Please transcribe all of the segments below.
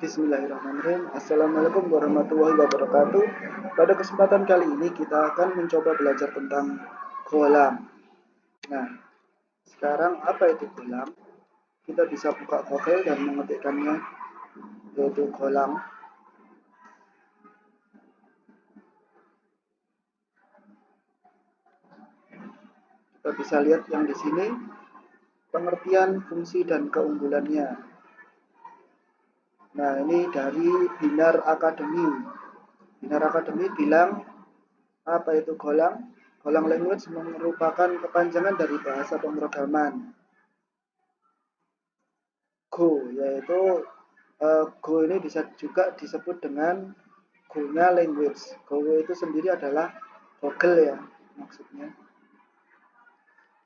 Bismillahirrahmanirrahim. Assalamualaikum warahmatullahi wabarakatuh. Pada kesempatan kali ini kita akan mencoba belajar tentang kolam. Nah, sekarang apa itu kolam? Kita bisa buka Google dan mengetikkannya, yaitu kolam. Kita bisa lihat yang di sini pengertian fungsi dan keunggulannya. Nah, ini dari Binar Academy. Binar Academy bilang apa itu Golang? Golang language merupakan kepanjangan dari bahasa pemrograman Go, yaitu Go ini bisa juga disebut dengan Go-nya language. Go itu sendiri adalah Google ya maksudnya.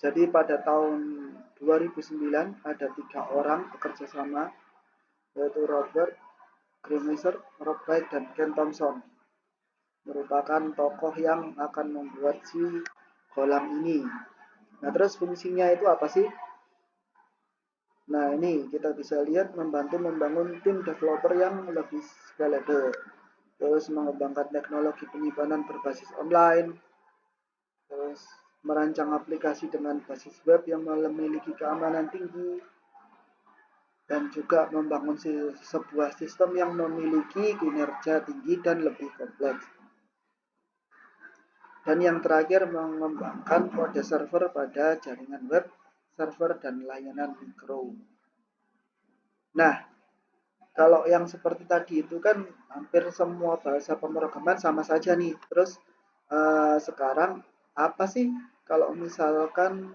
Jadi pada tahun 2009 ada 3 orang bekerja sama, yaitu Robert Grimeiser, Rob White, dan Ken Thompson. Merupakan tokoh yang akan membuat si kolam ini. Nah, terus fungsinya itu apa sih? Nah, ini kita bisa lihat membantu membangun tim developer yang lebih scalable. Terus mengembangkan teknologi penyimpanan berbasis online. Terus merancang aplikasi dengan basis web yang memiliki keamanan tinggi. Dan juga membangun sebuah sistem yang memiliki kinerja tinggi dan lebih kompleks. Dan yang terakhir mengembangkan kode server pada jaringan web, server, dan layanan mikro. Nah, kalau yang seperti tadi itu kan hampir semua bahasa pemrograman sama saja nih. Terus sekarang apa sih kalau misalkan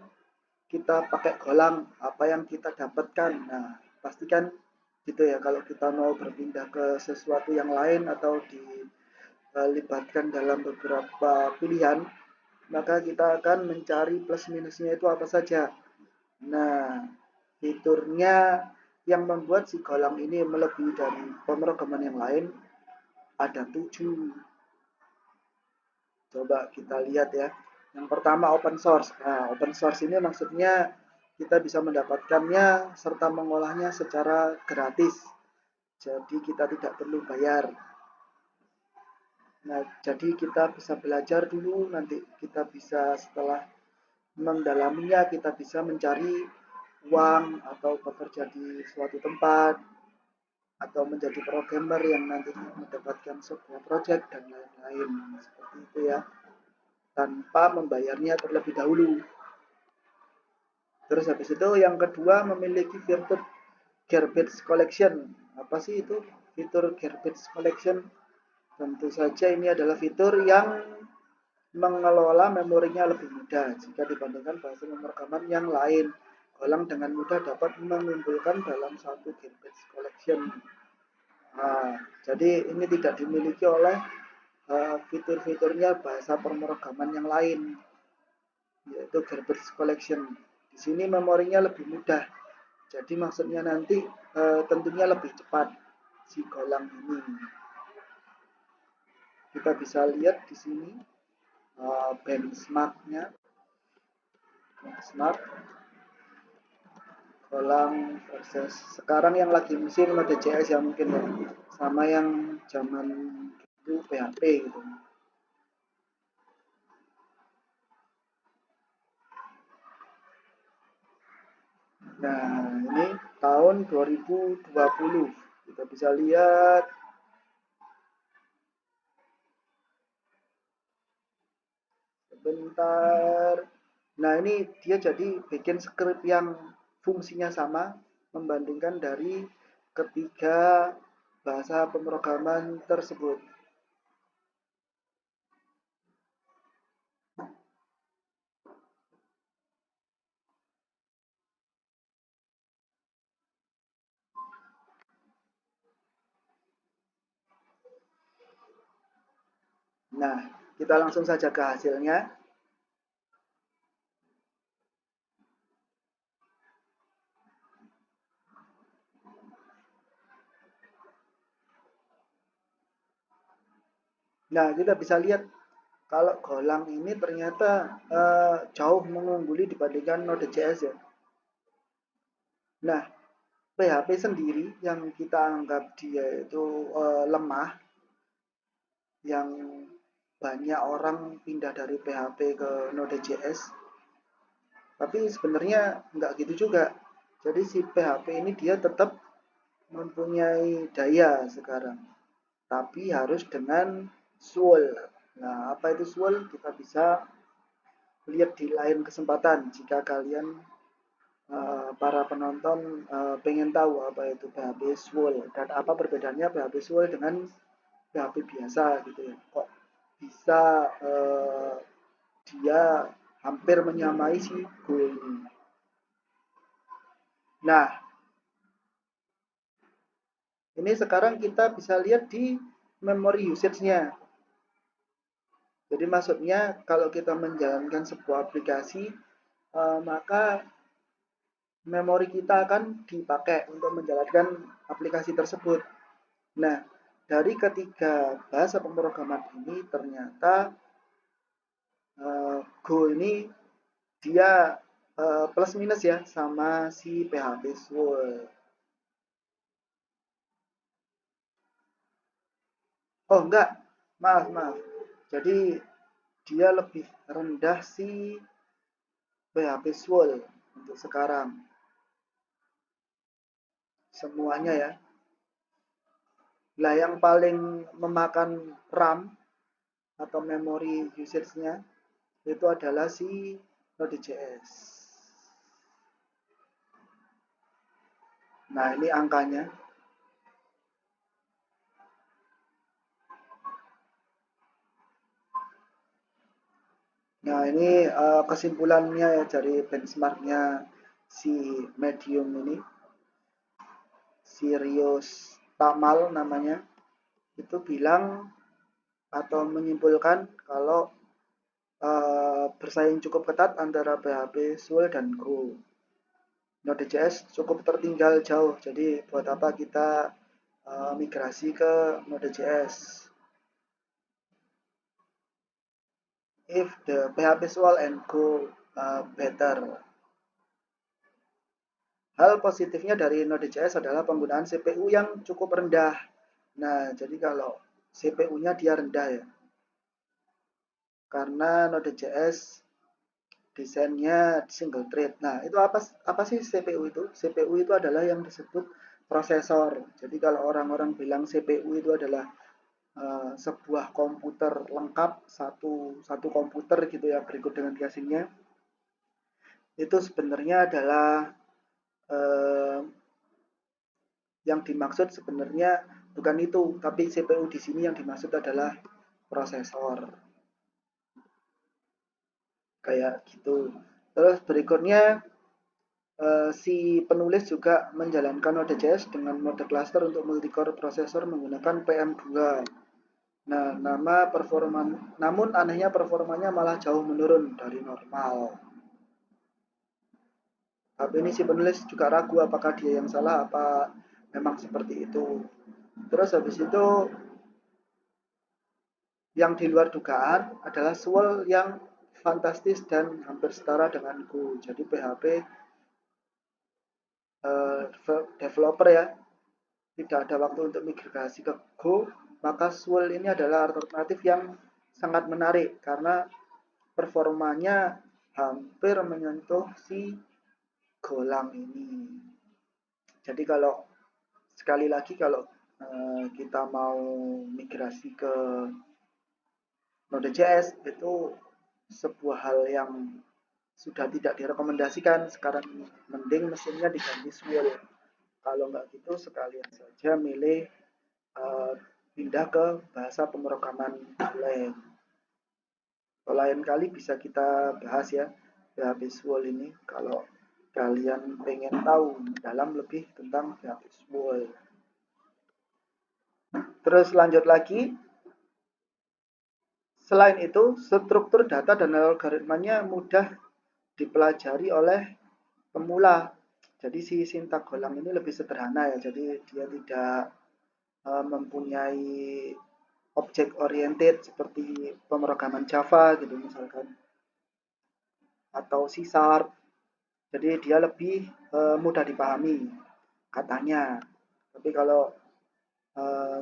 kita pakai Golang, apa yang kita dapatkan? Nah, pastikan gitu ya, kalau kita mau berpindah ke sesuatu yang lain atau dilibatkan dalam beberapa pilihan, maka kita akan mencari plus minusnya itu apa saja. Nah, fiturnya yang membuat si Golang ini melebihi dari pemrograman yang lain ada 7. Coba kita lihat ya. Yang pertama open source. Nah, open source ini maksudnya kita bisa mendapatkannya serta mengolahnya secara gratis. Jadi kita tidak perlu bayar. Nah, jadi kita bisa belajar dulu, nanti kita bisa setelah mendalaminya kita bisa mencari uang atau bekerja di suatu tempat atau menjadi programmer yang nantinya mendapatkan sebuah project dan lain-lain seperti itu ya, tanpa membayarnya terlebih dahulu. Terus habis itu yang kedua memiliki fitur garbage collection. Apa sih itu fitur garbage collection? Tentu saja ini adalah fitur yang mengelola memorinya lebih mudah jika dibandingkan bahasa pemrograman yang lain. Golang dengan mudah dapat mengumpulkan dalam satu garbage collection. Nah, jadi ini tidak dimiliki oleh fitur-fiturnya bahasa pemrograman yang lain, yaitu garbage collection. Di sini memorinya lebih mudah. Jadi maksudnya nanti tentunya lebih cepat si Golang ini. Kita bisa lihat di sini benchmarknya. Benchmark Golang versus sekarang yang lagi musim Node.js ya mungkin ya. Sama yang zaman itu PHP gitu. Nah, ini tahun 2020. Kita bisa lihat sebentar. Nah, ini dia jadi bikin script yang fungsinya sama membandingkan dari ketiga bahasa pemrograman tersebut. Nah, kita langsung saja ke hasilnya. Nah, kita bisa lihat kalau Golang ini ternyata jauh mengungguli dibandingkan Node.js ya. Nah, PHP sendiri yang kita anggap dia itu lemah, yang banyak orang pindah dari PHP ke Node.js, tapi sebenarnya nggak gitu juga. Jadi si PHP ini dia tetap mempunyai daya sekarang, tapi harus dengan SWOL. Nah, apa itu SWOL? Kita bisa lihat di lain kesempatan jika kalian para penonton pengen tahu apa itu PHP SWOL dan apa perbedaannya PHP SWOL dengan PHP biasa gitu ya. Kok bisa dia hampir menyamai si Go ini. Nah, ini sekarang kita bisa lihat di memory usage-nya. Jadi maksudnya kalau kita menjalankan sebuah aplikasi, maka memori kita akan dipakai untuk menjalankan aplikasi tersebut. Nah, dari ketiga bahasa pemrograman ini ternyata Go ini dia plus minus ya sama si PHP Swol. Oh enggak, maaf maaf. Jadi dia lebih rendah si PHP Swol untuk sekarang. Semuanya ya. Lah yang paling memakan RAM atau memori usage-nya itu adalah si Node.js. Nah, ini angkanya. Nah, ini kesimpulannya ya dari benchmarknya si Medium ini. Sirius Tamal namanya. Itu bilang atau menyimpulkan kalau bersaing cukup ketat antara PHP, Swol, dan Go. Node.js cukup tertinggal jauh, jadi buat apa kita migrasi ke Node.js? If the PHP Swol and Go better. Hal positifnya dari Node.js adalah penggunaan CPU yang cukup rendah. Nah, jadi kalau CPU-nya dia rendah ya, karena Node.js desainnya single thread. Nah, itu apa sih CPU itu? CPU itu adalah yang disebut prosesor. Jadi kalau orang-orang bilang CPU itu adalah sebuah komputer lengkap, satu komputer gitu ya, berikut dengan casingnya, itu sebenarnya adalah uh, yang dimaksud sebenarnya bukan itu, tapi CPU di sini yang dimaksud adalah prosesor. Kayak gitu. Terus berikutnya si penulis juga menjalankan Node.js dengan mode cluster untuk multicore prosesor menggunakan PM2. Nah, namun anehnya performanya malah jauh menurun dari normal. Tapi ini si penulis juga ragu apakah dia yang salah apa memang seperti itu. Terus habis itu yang di luar dugaan adalah Swol yang fantastis dan hampir setara dengan Go. Jadi PHP developer ya tidak ada waktu untuk migrasi ke Go, maka Swol ini adalah alternatif yang sangat menarik karena performanya hampir menyentuh si Golang ini. Jadi kalau sekali lagi kalau kita mau migrasi ke Node.js itu sebuah hal yang sudah tidak direkomendasikan. Sekarang mending mesinnya diganti Swol. Kalau nggak gitu sekalian saja milih uh, pindah ke bahasa pemrograman lain. Lain kali bisa kita bahas ya PHP Swol ini kalau kalian pengen tahu dalam lebih tentang PHP Swol. Terus lanjut lagi, selain itu struktur data dan algoritmanya mudah dipelajari oleh pemula. Jadi si sintak Golang ini lebih sederhana ya, jadi dia tidak mempunyai object oriented seperti pemrograman Java gitu misalkan atau C Sharp. Jadi dia lebih mudah dipahami. katanya. Tapi kalau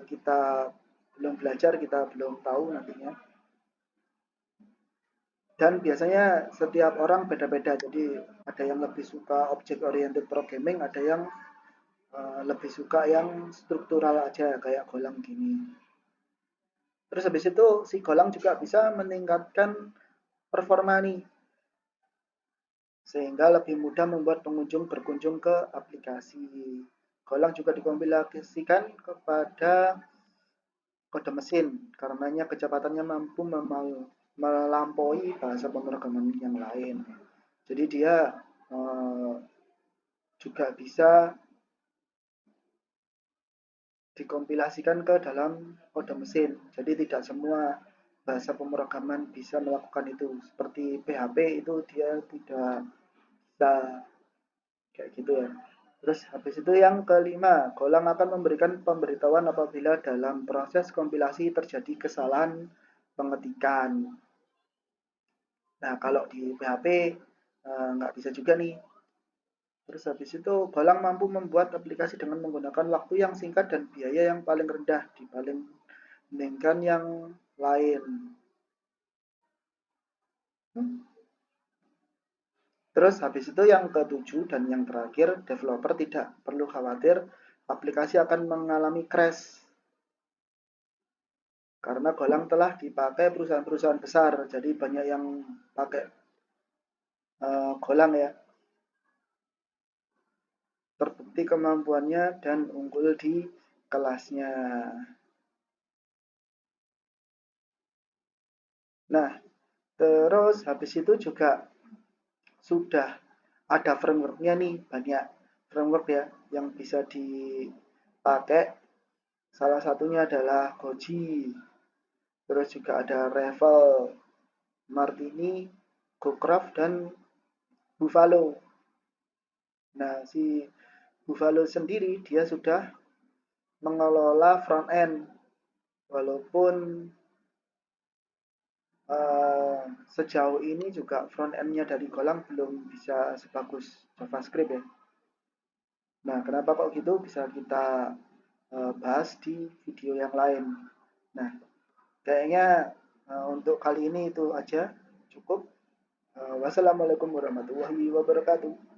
kita belum belajar, kita belum tahu nantinya. Dan biasanya setiap orang beda-beda, jadi ada yang lebih suka object oriented programming, ada yang lebih suka yang struktural aja kayak Golang gini. Terus habis itu si Golang juga bisa meningkatkan performa nih, sehingga lebih mudah membuat pengunjung berkunjung ke aplikasi. Golang juga dikompilasikan kepada kode mesin, karenanya kecepatannya mampu melampaui bahasa pemrograman yang lain. Jadi dia eh, juga bisa dikompilasikan ke dalam kode mesin. Jadi tidak semua bahasa pemrograman bisa melakukan itu. Seperti PHP itu dia tidak bisa kayak gitu ya. Terus habis itu yang kelima, Golang akan memberikan pemberitahuan apabila dalam proses kompilasi terjadi kesalahan pengetikan. Nah, kalau di PHP nggak bisa juga nih. Terus habis itu Golang mampu membuat aplikasi dengan menggunakan waktu yang singkat dan biaya yang paling rendah dibandingkan yang lain. Terus habis itu yang ketujuh dan yang terakhir, developer tidak perlu khawatir aplikasi akan mengalami crash karena Golang telah dipakai perusahaan-perusahaan besar. Jadi banyak yang pakai Golang ya. Terbukti kemampuannya dan unggul di kelasnya. Nah, terus habis itu juga sudah ada frameworknya nih, banyak framework ya yang bisa dipakai. Salah satunya adalah Goji, terus juga ada Revel, Martini, GoCraft, dan Buffalo. Nah, si Buffalo sendiri dia sudah mengelola front end, walaupun sejauh ini juga front end-nya dari Golang belum bisa sebagus JavaScript ya. Nah, kenapa kok gitu bisa kita bahas di video yang lain. Nah, kayaknya untuk kali ini itu aja cukup. Wassalamualaikum warahmatullahi wabarakatuh.